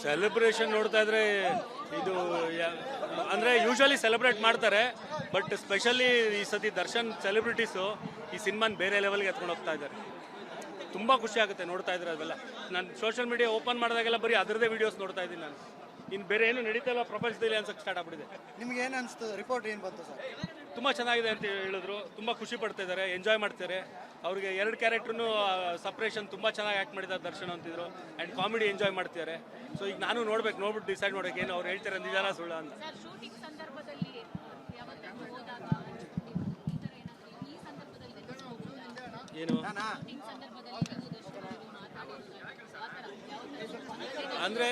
Celebration ನೋಡ್ತಾ ಇದ್ರೆ ಇದು ಅಂದರೆ ಯೂಶಲಿ ಸೆಲೆಬ್ರೇಟ್ ಮಾಡ್ತಾರೆ, ಬಟ್ ಸ್ಪೆಷಲಿ ಈ ಸತಿ ದರ್ಶನ್ ಸೆಲೆಬ್ರಿಟೀಸು ಈ ಸಿನಿಮಾನ ಬೇರೆ ಲೆವೆಲ್ಗೆ ಎತ್ಕೊಂಡು ಹೋಗ್ತಾ ಇದ್ದಾರೆ. ತುಂಬ ಖುಷಿ ಆಗುತ್ತೆ ನೋಡ್ತಾ ಇದ್ರೆ ಅದೆಲ್ಲ. ನಾನು ಸೋಷಿಯಲ್ ಮೀಡಿಯಾ ಓಪನ್ ಮಾಡಿದಾಗೆಲ್ಲ ಬರೀ ಅದರದೇ ವೀಡಿಯೋಸ್ ನೋಡ್ತಾ ಇದ್ದೀನಿ ನಾನು. ಇನ್ನು ಬೇರೆ ಏನು ನಡೀತಾ ಇಲ್ಲ ಪ್ರಪಂಚದಲ್ಲಿ ಅನ್ಸಕ್ಕೆ ಸ್ಟಾರ್ಟ್ ಆಗ್ಬಿಟ್ಟಿದೆ. ನಿಮ್ಗೆ ಏನು ಅನಿಸ್ತು? ರಿಪೋರ್ಟ್ ಏನು ಬಂತು ಸರ್? ತುಂಬ ಚೆನ್ನಾಗಿದೆ ಅಂತ ಹೇಳಿದ್ರು, ತುಂಬ ಖುಷಿ ಪಡ್ತಾ ಇದ್ದಾರೆ, ಎಂಜಾಯ್ ಮಾಡ್ತಾರೆ. ಅವ್ರಿಗೆ ಎರಡು ಕ್ಯಾರೆಕ್ಟ್ರೂ ಸಪ್ರೇಷನ್ ತುಂಬ ಚೆನ್ನಾಗಿ ಆ್ಯಕ್ಟ್ ಮಾಡಿದ್ದಾರೆ ದರ್ಶನ್ ಅಂತಿದ್ರು. ಆ್ಯಂಡ್ ಕಾಮಿಡಿ ಎಂಜಾಯ್ ಮಾಡ್ತಿದ್ದಾರೆ. ಸೊ ಈಗ ನಾನು ನೋಡ್ಬಿಟ್ಟು ಡಿಸೈಡ್ ಮಾಡ್ಬೇಕು ಏನು ಅವ್ರು ಹೇಳ್ತಾರೆ ನಿಜಾನ ಸುಳ್ಳ ಅಂತ. ಏನು ಅಂದರೆ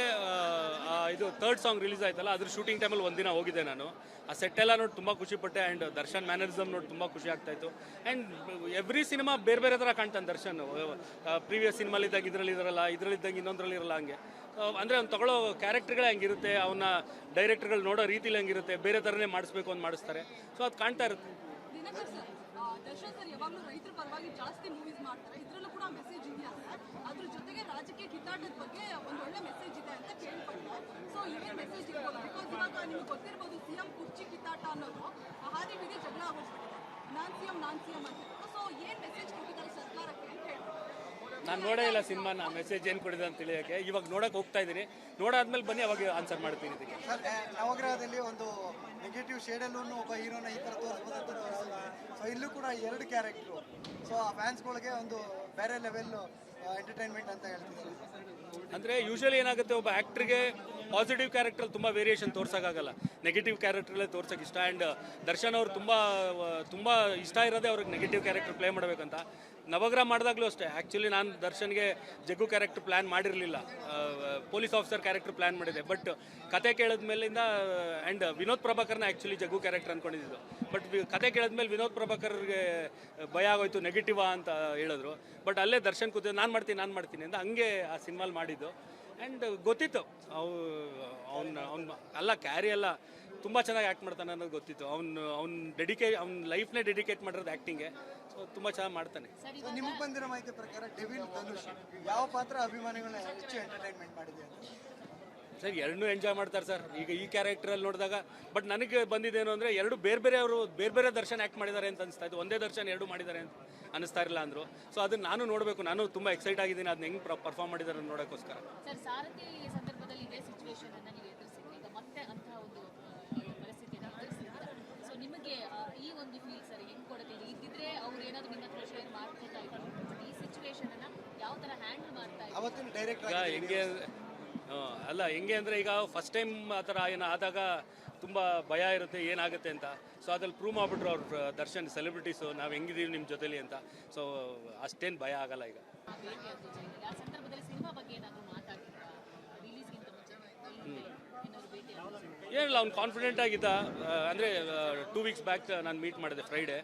ಇದು ಥರ್ಡ್ ಸಾಂಗ್ ರಿಲೀಸ್ ಆಯ್ತಲ್ಲ, ಅದ್ರ ಶೂಟಿಂಗ್ ಟೈಮಲ್ಲಿ ಒಂದಿನ ಹೋಗಿದ್ದೆ ನಾನು. ಆ ಸೆಟ್ ಎಲ್ಲ ನೋಡಿ ತುಂಬ ಖುಷಿಪಟ್ಟೆ. ಆ್ಯಂಡ್ ದರ್ಶನ್ ಮ್ಯಾನರಿಸಮ್ ನೋಡಿ ತುಂಬ ಖುಷಿ ಆಗ್ತಾಯಿತ್ತು. ಆ್ಯಂಡ್ ಎವ್ರಿ ಸಿನಿಮಾ ಬೇರೆ ಬೇರೆ ಥರ ಕಾಣ್ತಾನೆ ದರ್ಶನ್. ಪ್ರೀವಿಯಸ್ ಸಿನಿಮಾಲಿದ್ದಾಗ ಇದರಲ್ಲಿದ್ದಾಗ ಇನ್ನೊಂದರಲ್ಲಿ ಇರಲ್ಲ. ಹಂಗೆ ಅಂದರೆ ಅವ್ನು ತಗೊಳ್ಳೋ ಕ್ಯಾರೆಕ್ಟರ್ಗಳೇ ಹಂಗಿರುತ್ತೆ, ಅವನ್ನ ಡೈರೆಕ್ಟರ್ಗಳು ನೋಡೋ ರೀತಿಲಿ ಹಂಗಿರುತ್ತೆ, ಬೇರೆ ಥರನೇ ಮಾಡಿಸ್ಬೇಕು ಅಂತ ಮಾಡಿಸ್ತಾರೆ. ಸೊ ಅದು ಕಾಣ್ತಾ ಇರುತ್ತೆ. ದರ್ಶನ್ ಸರ್ ಯಾವಾಗಲೂ ರೈತರ ಪರವಾಗಿ ಜಾಸ್ತಿ ಮೂವೀಸ್ ಮಾಡ್ತಾರೆ, ಇದರಲ್ಲೂ ಕೂಡ ಮೆಸೇಜ್ ಇದೆಯಾ ಸರ್? ಅದ್ರ ಜೊತೆಗೆ ರಾಜಕೀಯ ಕಿತ್ತಾಟದ ಬಗ್ಗೆ ಒಂದು ಒಳ್ಳೆ ಮೆಸೇಜ್ ಇದೆ ಅಂತ ಕೇಳ್ಪಟ್ಟು, ಸೊ ಏನ್ ಮೆಸೇಜ್ ಇರ್ಬೋದು? ಬಿಕಾಸ್ ಇವಾಗ ನಿಮ್ಗೆ ಗೊತ್ತಿರ್ಬೋದು, ಸಿಎಂ ಕುರ್ಚಿ ಕಿತ್ತಾಟ ಅನ್ನೋದು ಹಾದಿ ಬೀದಿ ಜಗಳ ಆಗೋಗ್ಬಿಟ್ಟಿದೆ, ನಾನ್ ಸಿಎಂ ಅಂತ. ಸೊ ಏನ್ ಮೆಸೇಜ್ ಕೊಟ್ಟಿದ್ದಾರೆ ಸರ್ಕಾರಕ್ಕೆ ಅಂತ ಹೇಳ್ಬೋದು? ನಾನು ನೋಡೇ ಇಲ್ಲ ಸಿನಿಮಾನ, ಮೆಸೇಜ್ ಏನು ಕೊಡಿದೆ ಅಂತ ತಿಳಿಯೋಕ್ಕೆ. ಇವಾಗ ನೋಡೋಕೆ ಹೋಗ್ತಾ ಇದ್ದೀನಿ, ನೋಡಾದ್ಮೇಲೆ ಬನ್ನಿ ಅವಾಗ ಆನ್ಸರ್ ಮಾಡ್ತೀನಿ ಇದಕ್ಕೆ. ಸರ್, ನವಗ್ರಹದಲ್ಲಿ ಒಂದು ನೆಗೆಟಿವ್ ಶೇಡಲ್ಲೂ ಒಬ್ಬ ಹೀರೋನ ಈ ಥರ ತೋರಿಸ್ಬೋದು ಅಂತ ತೋರಿಸಿದೆ. ಸೊ ಇಲ್ಲೂ ಕೂಡ ಎರಡು ಕ್ಯಾರೆಕ್ಟ್ರು. ಸೊ ಆ ಫ್ಯಾನ್ಸ್ಗಳಿಗೆ ಒಂದು ಬೇರೆ ಲೆವೆಲ್ ಎಂಟರ್ಟೈನ್ಮೆಂಟ್ ಅಂತ ಹೇಳ್ತಿದ್ದಾರೆ. ಅಂದರೆ ಯೂಶಲಿ ಏನಾಗುತ್ತೆ, ಒಬ್ಬ ಆ್ಯಕ್ಟ್ರಿಗೆ ಪಾಸಿಟಿವ್ ಕ್ಯಾರೆಕ್ಟ್ರಲ್ಲಿ ತುಂಬ ವೇರಿಯೇಷನ್ ತೋರ್ಸೋಕ್ಕಾಗಲ್ಲ, ನೆಗೆಟಿವ್ ಕ್ಯಾರೆಕ್ಟ್ರಲ್ಲೇ ತೋರ್ಸೋಕೆ ಇಷ್ಟ. ಆ್ಯಂಡ್ ದರ್ಶನ್ ಅವ್ರು ತುಂಬ ಇಷ್ಟ ಇರೋದೇ ಅವ್ರಿಗೆ ನೆಗೆಟಿವ್ ಕ್ಯಾರೆಕ್ಟರ್ ಪ್ಲೇ ಮಾಡಬೇಕಂತ. ನವಗ್ರಹ ಮಾಡಿದಾಗಲೂ ಅಷ್ಟೇ, ಆ್ಯಕ್ಚುಲಿ ನಾನು ದರ್ಶನ್ಗೆ ಜಗ್ಗು ಕ್ಯಾರೆಕ್ಟರ್ ಪ್ಲ್ಯಾನ್ ಮಾಡಿರಲಿಲ್ಲ, ಪೊಲೀಸ್ ಆಫೀಸರ್ ಕ್ಯಾರೆಕ್ಟರ್ ಪ್ಲ್ಯಾನ್ ಮಾಡಿದೆ. ಬಟ್ ಕತೆ ಕೇಳಿದ ಮೇಲಿಂದ ಆ್ಯಂಡ್ ವಿನೋದ್ ಪ್ರಭಾಕರ್ನ ಆ್ಯಕ್ಚುಲಿ ಜಗ್ಗು ಕ್ಯಾರೆಕ್ಟರ್ ಅಂದ್ಕೊಂಡಿದ್ದು. ಬಟ್ ಕತೆ ಕೇಳಿದ್ಮೇಲೆ ವಿನೋದ್ ಪ್ರಭಾಕರ್ಗೆ ಭಯ ಆಗೋಯ್ತು, ನೆಗೆಟಿವಾ ಅಂತ ಹೇಳಿದ್ರು. ಬಟ್ ಅಲ್ಲೇ ದರ್ಶನ್ ಕೂತಿದ್ದು ನಾನು ಮಾಡ್ತೀನಿ ಅಂತ, ಹಂಗೆ ಆ ಸಿನಿಮಾಲ್ ಮಾಡಿದ್ದು. ಆ್ಯಂಡ್ ಗೊತ್ತಿತ್ತು ಅವ್ನು ಅಲ್ಲ ಕ್ಯಾರಿ ಎಲ್ಲ ತುಂಬ ಚೆನ್ನಾಗಿ ಆ್ಯಕ್ಟ್ ಮಾಡ್ತಾನೆ ಅನ್ನೋದು ಗೊತ್ತಿತ್ತು. ಅವ್ನ ಲೈಫ್ನೇ ಡೆಡಿಕೇಟ್ ಮಾಡಿರೋದು ಆ್ಯಕ್ಟಿಂಗೆ. ಸೊ ತುಂಬ ಚೆನ್ನಾಗಿ ಮಾಡ್ತಾನೆ. ನಿಮಗೆ ಬಂದಿರೋ ಮಾಹಿತಿ ಪ್ರಕಾರ ಡೆವಿಲ್ ಧನುಷ್ ಯಾವ ಪಾತ್ರ ಅಭಿಮಾನಿಗಳನ್ನ ಹೆಚ್ಚು ಎಂಟರ್ಟೈನ್ಮೆಂಟ್ ಮಾಡಿದೆ ಅಂತ? ಸರ್, ಎರಡನ್ನೂ ಎಂಜಾಯ್ ಮಾಡ್ತಾರೆ ಸರ್. ಈಗ ಈ ಕ್ಯಾರೆಕ್ಟ್ರಲ್ಲಿ ನೋಡಿದಾಗ ಬಟ್ ನನಗೆ ಬಂದಿದ್ದೇನು ಅಂದರೆ, ಎರಡು ಬೇರೆ ದರ್ಶನ್ ಆ್ಯಕ್ಟ್ ಮಾಡಿದ್ದಾರೆ ಅಂತ ಅನಿಸ್ತಾ ಇತ್ತು. ಒಂದೇ ದರ್ಶನ್ ಎರಡು ಮಾಡಿದ್ದಾರೆ ಅಂತ ಅನಿಸ್ತಾ ಇರಲಿಲ್ಲ ಅಂದರು. ಸೊ ಅದನ್ನು ನಾನು ನೋಡಬೇಕು, ನಾನು ತುಂಬ ಎಕ್ಸೈಟ್ ಆಗಿದ್ದೀನಿ ಅದನ್ನ ಹೆಂಗೆ ಪರ್ಫಾರ್ಮ್ ಮಾಡಿದ್ದಾರೆ ನೋಡೋಕ್ಕೋಸ್ಕರ. ಸರ್, ಸಾರಥಿ ಸಂದರ್ಭದಲ್ಲಿ ಇದೇ ಸಿಚುವೇಶನ್ ಅನ್ನು ನೀವು ಎದುರಿಸಿದ್ರಿ, ಈಗ ಮತ್ತೆ ಅಂತಹ ಒಂದು ಪರಿಸ್ಥಿತಿಯನ್ನು ಎದುರಿಸಿದ್ದೀರಾ. ಸೊ ನಿಮಗೆ ಈ ಒಂದು ಫೀಲ್ ಸರ್ ಹೆಂಗೆ ಕೊಡುತ್ತೆ? ಇದ್ದಿದ್ರೆ ಅವ್ರು ಏನಾದರೂ ನಿಮ್ಮ ಹತ್ರ ಶೇರ್ ಮಾಡ್ತಾ ಇದ್ರು, ಬಟ್ ಈ ಸಿಚುವೇಶನ್ ಅನ್ನು ಯಾವ ಥರ ಹ್ಯಾಂಡಲ್ ಮಾಡ್ತಾ ಇದ್ದಾರೆ? ಅವತ್ತಿನ ಡೈರೆಕ್ಟರ್ ಹೆಂಗೆ ಅಂದರೆ, ಈಗ ಫಸ್ಟ್ ಟೈಮ್ ಆ ಥರ ಆದಾಗ ತುಂಬ ಭಯ ಇರುತ್ತೆ ಏನಾಗುತ್ತೆ ಅಂತ. ಸೊ ಅದ್ರಲ್ಲಿ ಪ್ರೂವ್ ಮಾಡಿಬಿಟ್ರು ಅವ್ರು ದರ್ಶನ್ ಸೆಲೆಬ್ರಿಟೀಸು, ನಾವು ಹೆಂಗಿದ್ದೀವಿ ನಿಮ್ಮ ಜೊತೆಲಿ ಅಂತ. ಸೊ ಅಷ್ಟೇನು ಭಯ ಆಗಲ್ಲ ಈಗ. ಆ ಸಂದರ್ಭದಲ್ಲಿ ಸಿನಿಮಾ ಬಗ್ಗೆ ಏನಾದರೂ ಮಾತಾಡಿದ್ರಾ? ರಿಲೀಸ್ಗಿಂತ ಮುಂಚೆ ಏನಾದರೂ ಭೇಟಿ ಏನಿಲ್ಲ, ಅವ್ನು ಕಾನ್ಫಿಡೆಂಟ್ ಆಗಿದ್ದ. ಅಂದರೆ 2 ವೀಕ್ಸ್ ಬ್ಯಾಕ್ ನಾನು ಮೀಟ್ ಮಾಡಿದೆ ಫ್ರೈಡೇ.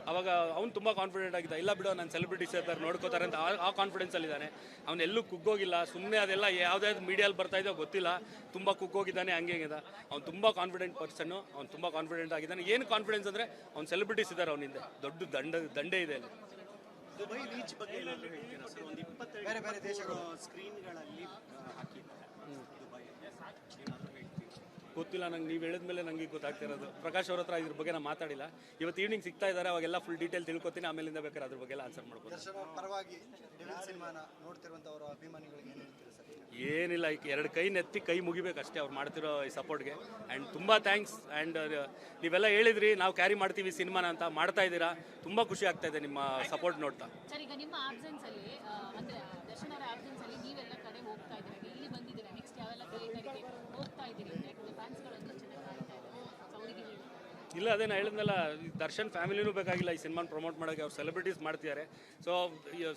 ಅವಾಗ ಅವ್ನು ತುಂಬ ಕಾನ್ಫಿಡೆಂಟ್ ಆಗಿದ್ದ. ಇಲ್ಲ ಬಿಡೋ, ನಾನು ಸೆಲೆಬ್ರಿಟೀಸ್ ಇರ್ತಾರೆ ನೋಡ್ಕೋತಾರೆ ಅಂತ ಆ ಕಾನ್ಫಿಡೆನ್ಸಲ್ಲಿದ್ದಾನೆ. ಅವನು ಎಲ್ಲೂ ಕುಗ್ಗೋಗಿಲ್ಲ. ಸುಮ್ಮನೆ ಅದೆಲ್ಲ ಯಾವುದಾದ್ರು ಮೀಡಿಯಲ್ಲಿ ಬರ್ತಾ ಇದೆಯೋ ಗೊತ್ತಿಲ್ಲ, ತುಂಬ ಕುಗ್ಗೋಗಿದ್ದಾನೆ, ಹಂಗೇಗಿದೆ. ಅವ್ನು ತುಂಬ ಕಾನ್ಫಿಡೆಂಟ್ ಪರ್ಸನ್ನು, ಅವ್ನು ತುಂಬ ಕಾನ್ಫಿಡೆಂಟ್ ಆಗಿದ್ದಾನೆ. ಏನು ಕಾನ್ಫಿಡೆನ್ಸ್ ಅಂದರೆ, ಅವ್ನು ಸೆಲೆಬ್ರಿಟೀಸ್ ಇದ್ದಾರೆ ಅವನಿಂದ, ದೊಡ್ಡ ದಂಡೆ ಇದೆ ಅಲ್ಲಿ. ದುಬೈ ರೀಚ್ ಬಗ್ಗೆ ಏನಾದರೂ ಹೇಳ್ತೀರಾ ಸರ್? ಒಂದು 22 ಬೇರೆ ಬೇರೆ ದೇಶಗಳು ಸ್ಕ್ರೀನ್ಗಳಲ್ಲಿ ಹಾಕಿದ್ದಾರೆ ದುಬೈ, ಏನಾದರೂ ಹೇಳ್ತೀರಾ? ಗೊತ್ತಿಲ್ಲ ನಂಗೆ, ನೀವು ಹೇಳಿದ್ಮೇಲೆ ನನಗೆ ಗೊತ್ತಾಗ್ತಿರೋದು. ಪ್ರಕಾಶ್ ಅವ್ರ ಹತ್ರ ಇದ್ರ ಬಗ್ಗೆ ನಾನು ಮಾತಾಡಿಲ್ಲ. ಇವತ್ತು ಈವ್ನಿಂಗ್ ಸಿಗ್ತಾ ಇದ್ದಾರೆ, ಅವಾಗೆಲ್ಲ ಫುಲ್ ಡೀಟೇಲ್ ತಿಳ್ಕೊತೀನಿ, ಆಮೇಲಿಂದ ಬೇಕಾದ್ರೆ ಅದ್ರ ಬಗ್ಗೆ ಎಲ್ಲ ಆನ್ಸರ್ ಮಾಡ್ಬೋದು. ದರ್ಶನ್ ಅವ್ರ ಪರವಾಗಿ ಡೆವಿಲ್ ಸಿನಿಮಾನ ನೋಡ್ತಿರುವಂಥವ್ರ ಅಭಿಮಾನಿಗಳಿಗೆ ಏನು ಹೇಳ್ತೀರಾ ಸರ್? ಏನಿಲ್ಲ, ಈಗ 2 ಕೈ ನೆತ್ತಿ ಕೈ ಮುಗಿಬೇಕು ಅಷ್ಟೇ ಅವ್ರು ಮಾಡ್ತಿರೋ ಈ ಸಪೋರ್ಟ್ಗೆ. ಆ್ಯಂಡ್ ತುಂಬ ಥ್ಯಾಂಕ್ಸ್. ಆ್ಯಂಡ್ ನೀವೆಲ್ಲ ಹೇಳಿದ್ರಿ ನಾವು ಕ್ಯಾರಿ ಮಾಡ್ತೀವಿ ಸಿನಿಮಾನ ಅಂತ, ಮಾಡ್ತಾ ಇದ್ದೀರಾ. ತುಂಬ ಖುಷಿ ಆಗ್ತಾ ಇದೆ ನಿಮ್ಮ ಸಪೋರ್ಟ್ ನೋಡ್ತಾ. ಸರ್, ಈಗ ನಿಮ್ಮ ಆಬ್ಸೆನ್ಸಲ್ಲಿ ಅಂದರೆ ದರ್ಶನ್ ಅವರ ಆಬ್ಸೆನ್ಸಲ್ಲಿ ನೀವೆಲ್ಲ ಕಡೆ ಹೋಗ್ತಾ ಇದ್ದೀರಾ, ಇಲ್ಲಿ ಬಂದಿದ್ದೀರಾ, ನೆಕ್ಸ್ಟ್ ಯಾವೆಲ್ಲ ಥಿಯೇಟರ್ಗೆ ಹೋಗ್ತಾ ಇದ್ದೀರಿ ಅಂತ ಫ್ಯಾನ್ಸ್ಗಳು ಒಂದು ಚೆನ್ನಾಗಿ ಕಾಣ್ತಾ ಇದ್ದಾರೆ. ಸೊ ಅವರಿಗೆ ಹೇಳಿ. ಇಲ್ಲ, ಅದೇ ನಾನು ಹೇಳಿದ್ನಲ್ಲ, ದರ್ಶನ್ ಫ್ಯಾಮಿಲಿನೂ ಬೇಕಾಗಿಲ್ಲ ಈ ಸಿನಿಮಾನ ಪ್ರಮೋಟ್ ಮಾಡೋಕ್ಕೆ. ಅವ್ರು ಸೆಲೆಬ್ರಿಟೀಸ್ ಮಾಡ್ತಿದ್ದಾರೆ. ಸೊ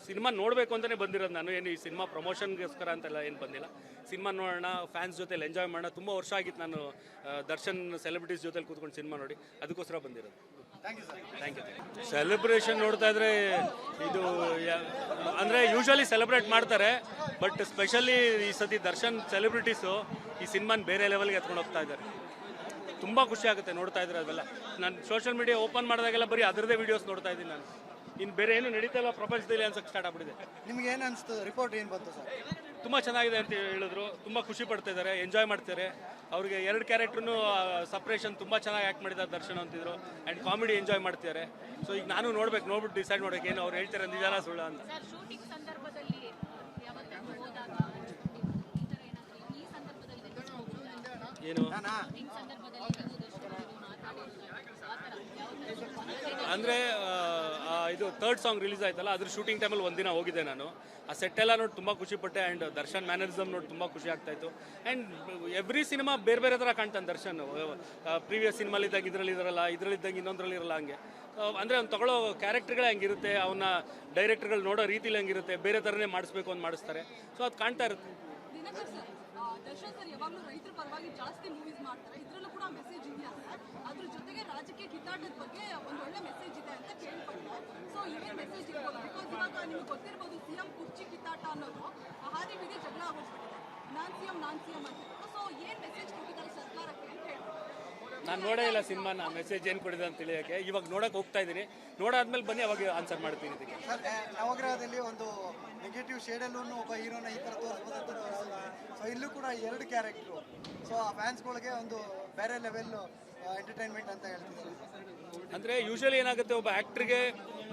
ಸಿನಿಮಾ ನೋಡಬೇಕು ಅಂತಲೇ ಬಂದಿರೋದು ನಾನು. ಏನು ಈ ಸಿನಿಮಾ ಪ್ರಮೋಷನ್ಗೋಸ್ಕರ ಅಂತೆಲ್ಲ ಏನು ಬಂದಿಲ್ಲ. ಸಿನಿಮಾ ನೋಡೋಣ, ಫ್ಯಾನ್ಸ್ ಜೊತೆಲಿ ಎಂಜಾಯ್ ಮಾಡೋಣ. ತುಂಬ ವರ್ಷ ಆಗಿತ್ತು ನಾನು ದರ್ಶನ್ ಸೆಲೆಬ್ರಿಟೀಸ್ ಜೊತೆಲಿ ಕೂತ್ಕೊಂಡು ಸಿನಿಮಾ ನೋಡಿ, ಅದಕ್ಕೋಸ್ಕರ ಬಂದಿರೋದು. Thank you. ಸೆಲೆಬ್ರೇಷನ್ ನೋಡ್ತಾ ಇದ್ರೆ ಇದು ಅಂದರೆ ಯೂಶಲಿ ಸೆಲೆಬ್ರೇಟ್ ಮಾಡ್ತಾರೆ, ಬಟ್ ಸ್ಪೆಷಲಿ ಈ ಸತಿ ದರ್ಶನ್ ಸೆಲೆಬ್ರಿಟೀಸು ಈ ಸಿನಿಮಾನ ಬೇರೆ ಲೆವೆಲ್ಗೆ ಎತ್ಕೊಂಡು ಹೋಗ್ತಾ ಇದ್ದಾರೆ. ತುಂಬ ಖುಷಿ ಆಗುತ್ತೆ ನೋಡ್ತಾ ಇದ್ರೆ ಅದೆಲ್ಲ. ನಾನು ಸೋಷಿಯಲ್ ಮೀಡಿಯಾ ಓಪನ್ ಮಾಡಿದಾಗೆಲ್ಲ ಬರೀ ಅದರದೇ ವೀಡಿಯೋಸ್ ನೋಡ್ತಾ ಇದ್ದೀನಿ ನಾನು. ಇನ್ನು ಬೇರೆ ಏನು ನಡೀತಾ ಇಲ್ಲ ಪ್ರಪಂಚದಲ್ಲಿ ಅನ್ಸಕ್ಕೆ ಸ್ಟಾರ್ಟ್ ಆಗ್ಬಿಟ್ಟಿದೆ. ನಿಮ್ಗೆ ಏನು ಅನಿಸ್ತು? ರಿಪೋರ್ಟ್ ಏನು ಬಂತು ಸರ್? ತುಂಬ ಚೆನ್ನಾಗಿದೆ ಅಂತ ಹೇಳಿದ್ರು. ತುಂಬ ಖುಷಿ ಪಡ್ತಾ ಇದ್ದಾರೆ, ಎಂಜಾಯ್ ಮಾಡ್ತಾರೆ. ಅವ್ರಿಗೆ 2 ಕ್ಯಾರೆಕ್ಟ್ರೂ ಸಪ್ರೇಷನ್ ತುಂಬ ಚೆನ್ನಾಗಿ ಆ್ಯಕ್ಟ್ ಮಾಡಿದ್ದಾರೆ ದರ್ಶನ್ ಅಂತಿದ್ರು. ಆ್ಯಂಡ್ ಕಾಮಿಡಿ ಎಂಜಾಯ್ ಮಾಡ್ತಿದ್ದಾರೆ. ಸೊ ಈಗ ನಾನು ನೋಡ್ಬಿಟ್ಟು ಡಿಸೈಡ್ ಮಾಡ್ಬೇಕು ಏನು ಅವ್ರು ಹೇಳ್ತಾರೆ ನಿಜಾನ ಸುಳ್ಳ ಅಂತ. ಸರ್ ಶೂಟಿಂಗ್ ಸಂದರ್ಭದಲ್ಲಿ ಯಾವತ್ತಾದ್ರೂ ಹೋದಾಗ ಈ ಥರ ಏನಾದರೂ ಈ ಸಂದರ್ಭದಲ್ಲಿ ಏನು ಶೂಟಿಂಗ್ ಸಂದರ್ಭದಲ್ಲಿ ನೀವು ದರ್ಶನ್ ಅವರು ಮಾತಾಡಿರ್ತಾರೆ ಆ ಥರ ಯಾವ ಅಂದರೆ ಇದು 3rd ಸಾಂಗ್ ರಿಲೀಸ್ ಆಯ್ತಲ್ಲ, ಅದ್ರ ಶೂಟಿಂಗ್ ಟೈಮಲ್ಲಿ ಒಂದಿನ ಹೋಗಿದ್ದೆ ನಾನು. ಆ ಸೆಟ್ ಎಲ್ಲ ನೋಡಿ ತುಂಬ ಖುಷಿಪಟ್ಟೆ. ಆ್ಯಂಡ್ ದರ್ಶನ್ ಮ್ಯಾನರಿಸಮ್ ನೋಡಿ ತುಂಬ ಖುಷಿ ಆಗ್ತಾಯಿತ್ತು. ಆ್ಯಂಡ್ ಎವ್ರಿ ಸಿನಿಮಾ ಬೇರೆ ಬೇರೆ ಥರ ಕಾಣ್ತಾನೆ ದರ್ಶನ್. ಪ್ರೀವಿಯಸ್ ಸಿನಿಮಾಲಿದ್ದಾಗ ಇದರಲ್ಲಿದ್ದಾಗ ಇನ್ನೊಂದರಲ್ಲಿ ಇರಲ್ಲ. ಹಂಗೆ ಅಂದರೆ ಅವ್ನು ತಗೊಳ್ಳೋ ಕ್ಯಾರೆಕ್ಟರ್ಗಳೇ ಹಂಗಿರುತ್ತೆ, ಅವನ್ನ ಡೈರೆಕ್ಟರ್ಗಳು ನೋಡೋ ರೀತಿಲಿ ಹಂಗಿರುತ್ತೆ, ಬೇರೆ ಥರನೇ ಮಾಡಿಸ್ಬೇಕು ಅಂತ ಮಾಡಿಸ್ತಾರೆ. ಸೊ ಅದು ಕಾಣ್ತಾ ಇರುತ್ತೆ. ದಿನಕರ್ ಸರ್, ದರ್ಶನ್ ಸರ್ ಯಾವಾಗಲೂ ರೈತರ ಪರವಾಗಿ ಜಾಸ್ತಿ ಮೂವೀಸ್ ಮಾಡ್ತಾರೆ. ಇದರಲ್ಲೂ ಕೂಡ ಮೆಸೇಜ್ ಇದೆಯಂತೆ. ಅದ್ರ ಜೊತೆಗೆ ರಾಜಕೀಯ ಕಿತ್ತಾಟದ ಬಗ್ಗೆ ಒಂದು ಒಳ್ಳೆ ಮೆಸೇಜ್ ಇದೆ ಅಂತ ಕೇಳ್ಪಟ್ಟೆ. ಸೊ ಏನ್ ಮೆಸೇಜ್ ಇರ್ಬೋದು? ಬಿಕಾಸ್ ಇವಾಗ ನಿಮ್ಗೆ ಗೊತ್ತಿರ್ಬೋದು, ಸಿಎಂ ಕುರ್ಚಿ ಕಿತ್ತಾಟ ಅನ್ನೋದು ಹಾದಿ ಬೀದಿ ಜಗಳ ಆಗೋಗ್ಬಿಟ್ಟಿದೆ. ನಾನ್ ಸಿಎಂ ಅಂತ. ಸೊ ಏನ್ ಮೆಸೇಜ್ ಕೊಟ್ಟಿದ್ದಾರೆ ಸರ್ಕಾರಕ್ಕೆ ಅಂತ ಹೇಳ್ಬೋದು. ನಾನು ನೋಡೇ ಇಲ್ಲ ಸಿನಿಮಾನ, ಮೆಸೇಜ್ ಏನು ಕೊಡಿದೆ ಅಂತ ತಿಳಿಯೋಕ್ಕೆ. ಇವಾಗ ನೋಡೋಕೆ ಹೋಗ್ತಾ ಇದ್ದೀನಿ. ನೋಡಾದ್ಮೇಲೆ ಬನ್ನಿ, ಅವಾಗ ಆನ್ಸರ್ ಮಾಡ್ತೀನಿ ಇದಕ್ಕೆ. ಸರ್, ನವಗ್ರಹದಲ್ಲಿ ಒಂದು ನೆಗೆಟಿವ್ ಶೇಡಲ್ಲೂ ಒಬ್ಬ ಹೀರೋನ ಈ ಥರ ತೋರಿಸ್ಬೋದು ಅಂತ ತೋರಿಸಿದೆ. ಸೊ ಇಲ್ಲೂ ಕೂಡ 2 ಕ್ಯಾರೆಕ್ಟ್ರು. ಸೊ ಆ ಫ್ಯಾನ್ಸ್ಗಳಿಗೆ ಒಂದು ಬೇರೆ ಲೆವೆಲ್ ಎಂಟರ್ಟೈನ್ಮೆಂಟ್ ಅಂತ ಹೇಳ್ತಿದ್ದಾರೆ. ಅಂದರೆ ಯೂಶಲಿ ಏನಾಗುತ್ತೆ, ಒಬ್ಬ ಆ್ಯಕ್ಟ್ರಿಗೆ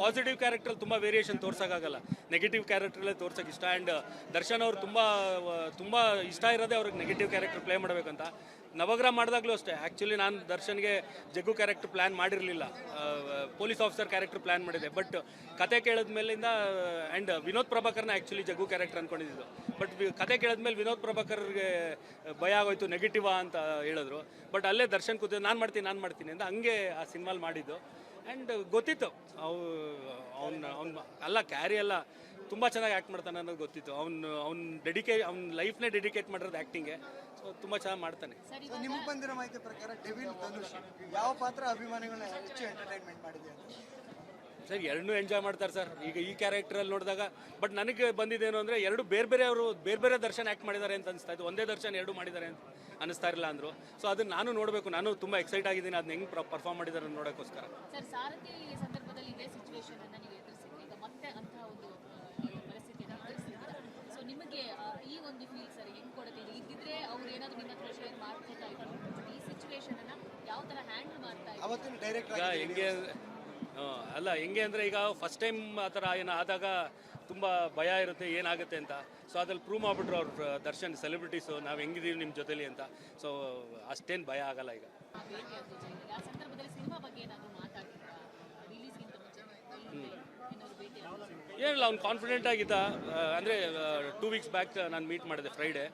ಪಾಸಿಟಿವ್ ಕ್ಯಾರೆಕ್ಟ್ರಲ್ಲಿ ತುಂಬ ವೇರಿಯೇಷನ್ ತೋರ್ಸೋಕ್ಕಾಗಲ್ಲ, ನೆಗೆಟಿವ್ ಕ್ಯಾರೆಕ್ಟ್ರಲ್ಲೇ ತೋರ್ಸೋಕೆ ಇಷ್ಟ. ಆ್ಯಂಡ್ ದರ್ಶನ್ ಅವರು ತುಂಬ ಇಷ್ಟ ಇರೋದೇ ಅವ್ರಿಗೆ ನೆಗೆಟಿವ್ ಕ್ಯಾರೆಕ್ಟರ್ ಪ್ಲೇ ಮಾಡಬೇಕಂತ. ನವಗ್ರಹ ಮಾಡಿದಾಗಲೂ ಅಷ್ಟೇ. ಆ್ಯಕ್ಚುಲಿ ನಾನು ದರ್ಶನ್ಗೆ ಜಗ್ಗು ಕ್ಯಾರೆಕ್ಟರ್ ಪ್ಲ್ಯಾನ್ ಮಾಡಿರಲಿಲ್ಲ, ಪೊಲೀಸ್ ಆಫೀಸರ್ ಕ್ಯಾರೆಕ್ಟರ್ ಪ್ಲ್ಯಾನ್ ಮಾಡಿದೆ. ಬಟ್ ಕತೆ ಕೇಳಿದ ಮೇಲಿಂದ ಆ್ಯಂಡ್ ವಿನೋದ್ ಪ್ರಭಾಕರ್ನ ಆ್ಯಕ್ಚುಲಿ ಜಗ್ಗು ಕ್ಯಾರೆಕ್ಟರ್ ಅಂದ್ಕೊಂಡಿದ್ದು. ಬಟ್ ಕತೆ ಕೇಳಿದ್ಮೇಲೆ ವಿನೋದ್ ಪ್ರಭಾಕರ್ಗೆ ಭಯ ಆಗೋಯ್ತು, ನೆಗೆಟಿವಾ ಅಂತ ಹೇಳಿದ್ರು. ಬಟ್ ಅಲ್ಲೇ ದರ್ಶನ್ ಕೂತು ನಾನು ಮಾಡ್ತೀನಿ ಅಂತ ಹಂಗೆ ಆ ಸಿನಿಮಾಲ್ ಮಾಡಿದ್ದು. ಆ್ಯಂಡ್ ಗೊತ್ತಿತ್ತು ಅವ್ನು ಅಲ್ಲ ಕ್ಯಾರಿ ಎಲ್ಲ ತುಂಬ ಚೆನ್ನಾಗಿ ಆ್ಯಕ್ಟ್ ಮಾಡ್ತಾನೆ ಅನ್ನೋದು ಗೊತ್ತಿತ್ತು. ಅವ್ನ ಲೈಫ್ನೇ ಡೆಡಿಕೇಟ್ ಮಾಡಿರೋದು ಆ್ಯಕ್ಟಿಂಗೆ. ಸೊ ತುಂಬ ಚೆನ್ನಾಗಿ ಮಾಡ್ತಾನೆ. ಸೊ ನಿಮ್ಗೆ ಬಂದಿರೋ ಮಾಹಿತಿ ಪ್ರಕಾರ ಡೆವಿಲ್ ಧನುಷ್ ಯಾವ ಪಾತ್ರ ಅಭಿಮಾನಿಗಳನ್ನ ಹೆಚ್ಚು ಎಂಟರ್ಟೈನ್ಮೆಂಟ್ ಮಾಡಿದೆ ಅಂತ? ಸರ್, 2 ಎಂಜಾಯ್ ಮಾಡ್ತಾರೆ ಸರ್. ಈಗ ಈ ಕ್ಯಾರೆಕ್ಟ್ರಲ್ಲಿ ನೋಡಿದಾಗ ಬಟ್ ನನಗೆ ಬಂದಿದ್ದೇನು ಅಂದರೆ 2 ಬೇರೆ ಬೇರೆ ದರ್ಶನ್ ಆ್ಯಕ್ಟ್ ಮಾಡಿದ್ದಾರೆ ಅಂತ ಅನಿಸ್ತಾ ಇತ್ತು. ಒಂದೇ ದರ್ಶನ್ 2 ಮಾಡಿದ್ದಾರೆ ಅಂತ ಅನ್ನಿಸ್ತಾ ಇರಲಿಲ್ಲ ಅಂದರು. ಸೊ ಅದನ್ನು ನಾನು ನೋಡಬೇಕು. ನಾನು ತುಂಬ ಎಕ್ಸೈಟ್ ಆಗಿದ್ದೀನಿ ಅದನ್ನ ಹೆಂಗೆ ಪರ್ಫಾರ್ಮ್ ಮಾಡಿದ್ದಾರೆ ನೋಡೋಕ್ಕೋಸ್ಕರ. ಸರ್ ಸಾರಥಿ ಸಂದರ್ಭದಲ್ಲಿ ಇದೇ ಸಿಚುವೇಶನ್ ಅನ್ನ ನೀವು ಎದುರಿಸಿದ್ರಿ, ಈಗ ಮತ್ತೆ ಅಂತಹ ಒಂದು ಪರಿಸ್ಥಿತಿಯನ್ನು ಎದುರಿಸಿದ್ದೀರಾ. ಸೊ ನಿಮಗೆ ಈ ಒಂದು ಫೀಲ್ ಸರ್ ಹೆಂಗೆ ಕೊಡುತ್ತೆ? ಇದ್ದಿದ್ರೆ ಅವ್ರು ಏನಾದರೂ ನಿಮ್ಮ ಹತ್ರ ಶೇರ್ ಮಾಡ್ತಾ ಇದ್ರು, ಈ ಸಿಚುವೇಶನ್ ಅನ್ನ ಯಾವ ಥರ ಹ್ಯಾಂಡಲ್ ಮಾಡ್ತಾ ಇದ್ರು? ಅವತ್ತಿನ ಡೈರೆಕ್ಟರ್ ಈಗ ಹೆಂಗೆ ಅಂದರೆ ಈಗ ಫಸ್ಟ್ ಟೈಮ್ ಆ ಥರ ಏನೋ ಆದಾಗ ತುಂಬ ಭಯ ಇರುತ್ತೆ ಏನಾಗುತ್ತೆ ಅಂತ. ಸೊ ಅದ್ರಲ್ಲಿ ಪ್ರೂವ್ ಮಾಡಿಬಿಟ್ರು ಅವ್ರು ದರ್ಶನ್ ಸೆಲೆಬ್ರಿಟೀಸು, ನಾವು ಹೆಂಗಿದ್ದೀವಿ ನಿಮ್ಮ ಜೊತೆಲಿ ಅಂತ. ಸೊ ಅಷ್ಟೇನು ಭಯ ಆಗಲ್ಲ ಈಗ. ಆ ಸಂದರ್ಭದಲ್ಲಿ ಸಿನಿಮಾ ಬಗ್ಗೆ ಏನಾದರೂ ಮಾತಾಡಿದ್ರಾ? ರಿಲೀಸ್ಗಿಂತ ಮುಂಚೆ ಏನಾದರೂ ಭೇಟಿ ಆಗಿದ್ರಾ? ಏನಿಲ್ಲ, ಅವ್ನು ಕಾನ್ಫಿಡೆಂಟ್ ಆಗಿದ್ದ. ಅಂದರೆ 2 ವೀಕ್ಸ್ ಬ್ಯಾಕ್ ನಾನು ಮೀಟ್ ಮಾಡಿದೆ ಫ್ರೈಡೇ.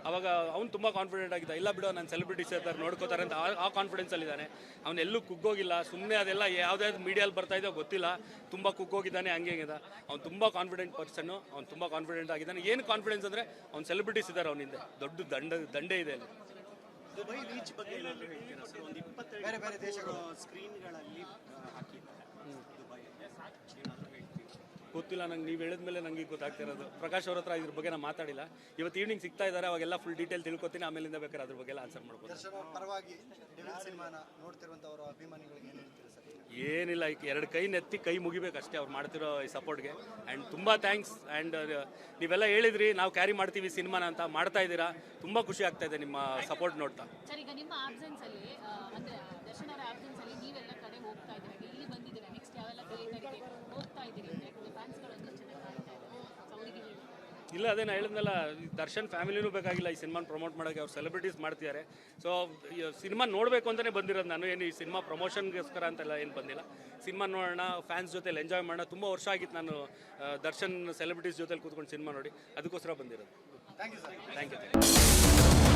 ಅವಾಗ ಅವ್ನು ತುಂಬ ಕಾನ್ಫಿಡೆಂಟ್ ಆಗಿದ್ದ. ಇಲ್ಲ ಬಿಡೋ, ನಾನು ಸೆಲೆಬ್ರಿಟೀಸ್ ಇರ್ತಾರೆ ನೋಡ್ಕೋತಾರೆ ಅಂತ ಆ ಕಾನ್ಫಿಡೆನ್ಸಲ್ಲಿದ್ದಾನೆ. ಅವನು ಎಲ್ಲೂ ಕುಗ್ಗೋಗಿಲ್ಲ. ಸುಮ್ಮನೆ ಅದೆಲ್ಲ ಯಾವುದ್ಯಾವ್ದು ಮೀಡಿಯಲ್ಲಿ ಬರ್ತಾ ಇದೆಯೋ ಗೊತ್ತಿಲ್ಲ, ತುಂಬ ಕುಗ್ಗೋಗಿದ್ದಾನೆ, ಹಂಗೇಗಿದೆ. ಅವ್ನು ತುಂಬ ಕಾನ್ಫಿಡೆಂಟ್ ಪರ್ಸನ್ನು. ಅವ್ನು ತುಂಬ ಕಾನ್ಫಿಡೆಂಟ್ ಆಗಿದ್ದಾನೆ. ಏನು ಕಾನ್ಫಿಡೆನ್ಸ್ ಅಂದರೆ ಅವ್ನು ಸೆಲೆಬ್ರಿಟೀಸ್ ಇದ್ದಾರೆ ಅವನ ಹಿಂದೆ, ದೊಡ್ಡ ದಂಡೆ ಇದೆ ಅಲ್ಲಿ. ದುಬೈ ರೀಚ್ ಬಗ್ಗೆ ಏನಾದರೂ ಹೇಳ್ತೀರಾ ಸರ್? ಒಂದು 22 ಬೇರೆ ಬೇರೆ ದೇಶಗಳು ಸ್ಕ್ರೀನ್ಗಳಲ್ಲಿ ಹಾಕಿದ್ದಾರೆ ದುಬೈ, ಏನಾದರೂ ಹೇಳ್ತೀರಾ? ಗೊತ್ತಿಲ್ಲ ನಂಗೆ. ನೀವು ಹೇಳಿದ್ಮೇಲೆ ನನಗೆ ಗೊತ್ತಾಗ್ತಿರೋದು. ಪ್ರಕಾಶ್ ಅವ್ರ ಹತ್ರ ಇದ್ರ ಬಗ್ಗೆ ನಾನು ಮಾತಾಡಿಲ್ಲ. ಇವತ್ತು ಈವ್ನಿಂಗ್ ಸಿಗ್ತಾ ಇದ್ದಾರೆ, ಅವಾಗೆಲ್ಲ ಫುಲ್ ಡೀಟೇಲ್ ತಿಳ್ಕೊತೀನಿ. ಆಮೇಲಿಂದ ಬೇಕಾದ್ರೆ ಅದ್ರ ಬಗ್ಗೆ ಎಲ್ಲ ಆನ್ಸರ್ ಮಾಡ್ಬೋದು. ದರ್ಶನ್ ಅವ್ರ ಪರವಾಗಿ ಡೆವಿಲ್ ಸಿನಿಮಾನ ನೋಡ್ತಿರುವಂಥವ್ರ ಅಭಿಮಾನಿಗಳಿಗೆ ಏನು ಹೇಳ್ತೀರಾ ಸರ್? ಏನಿಲ್ಲ, ಈಗ 2 ಕೈ ನೆತ್ತಿ ಕೈ ಮುಗಿಬೇಕು ಅಷ್ಟೇ ಅವ್ರು ಮಾಡ್ತಿರೋ ಈ ಸಪೋರ್ಟ್ಗೆ. ಆ್ಯಂಡ್ ತುಂಬ ಥ್ಯಾಂಕ್ಸ್. ಆ್ಯಂಡ್ ನೀವೆಲ್ಲ ಹೇಳಿದ್ರಿ ನಾವು ಕ್ಯಾರಿ ಮಾಡ್ತೀವಿ ಸಿನಿಮಾನ ಅಂತ, ಮಾಡ್ತಾ ಇದ್ದೀರಾ. ತುಂಬ ಖುಷಿ ಆಗ್ತಾ ಇದೆ ನಿಮ್ಮ ಸಪೋರ್ಟ್ ನೋಡ್ತಾ. ಸರ್ ಈಗ ನಿಮ್ಮ ಆಬ್ಸೆನ್ಸಲ್ಲಿ ಅಂದರೆ ದರ್ಶನ್ ಅವರ ಆಬ್ಸೆನ್ಸಲ್ಲಿ ನೀವೆಲ್ಲ ಕಡೆ ಹೋಗ್ತಾ ಇದ್ದೀರಾ, ಇಲ್ಲಿ ಬಂದಿದ್ದೀರಾ, ನೆಕ್ಸ್ಟ್ ಯಾವೆಲ್ಲ ಥಿಯೇಟರ್ಗೆ ಹೋಗ್ತಾ ಇದ್ದೀರಿ ಅಂತ ಫ್ಯಾನ್ಸ್ಗಳು ಒಂದು ಚೆನ್ನಾಗಿ ಕಾಣ್ತಾ ಇದ್ದಾರೆ. ಸೊ ಅವರಿಗೆ ಹೇಳಿ. ಇಲ್ಲ, ಅದೇ ನಾನು ಹೇಳಿದ್ನಲ್ಲ, ದರ್ಶನ್ ಫ್ಯಾಮಿಲಿನೂ ಬೇಕಾಗಿಲ್ಲ ಈ ಸಿನಿಮಾನ ಪ್ರಮೋಟ್ ಮಾಡೋಕ್ಕೆ. ಅವ್ರು ಸೆಲೆಬ್ರಿಟೀಸ್ ಮಾಡ್ತಿದ್ದಾರೆ. ಸೊ ಸಿನಿಮಾ ನೋಡಬೇಕು ಅಂತಲೇ ಬಂದಿರೋದು ನಾನು. ಏನು ಈ ಸಿನಿಮಾ ಪ್ರಮೋಷನ್ಗೋಸ್ಕರ ಅಂತೆಲ್ಲ ಏನು ಬಂದಿಲ್ಲ. ಸಿನಿಮಾ ನೋಡೋಣ, ಫ್ಯಾನ್ಸ್ ಜೊತೆಲಿ ಎಂಜಾಯ್ ಮಾಡೋಣ. ತುಂಬ ವರ್ಷ ಆಗಿತ್ತು ನಾನು ದರ್ಶನ್ ಸೆಲೆಬ್ರಿಟೀಸ್ ಜೊತೆಲಿ ಕೂತ್ಕೊಂಡು ಸಿನಿಮಾ ನೋಡಿ, ಅದಕ್ಕೋಸ್ಕರ ಬಂದಿರೋದು. Thank you sir. Thank you.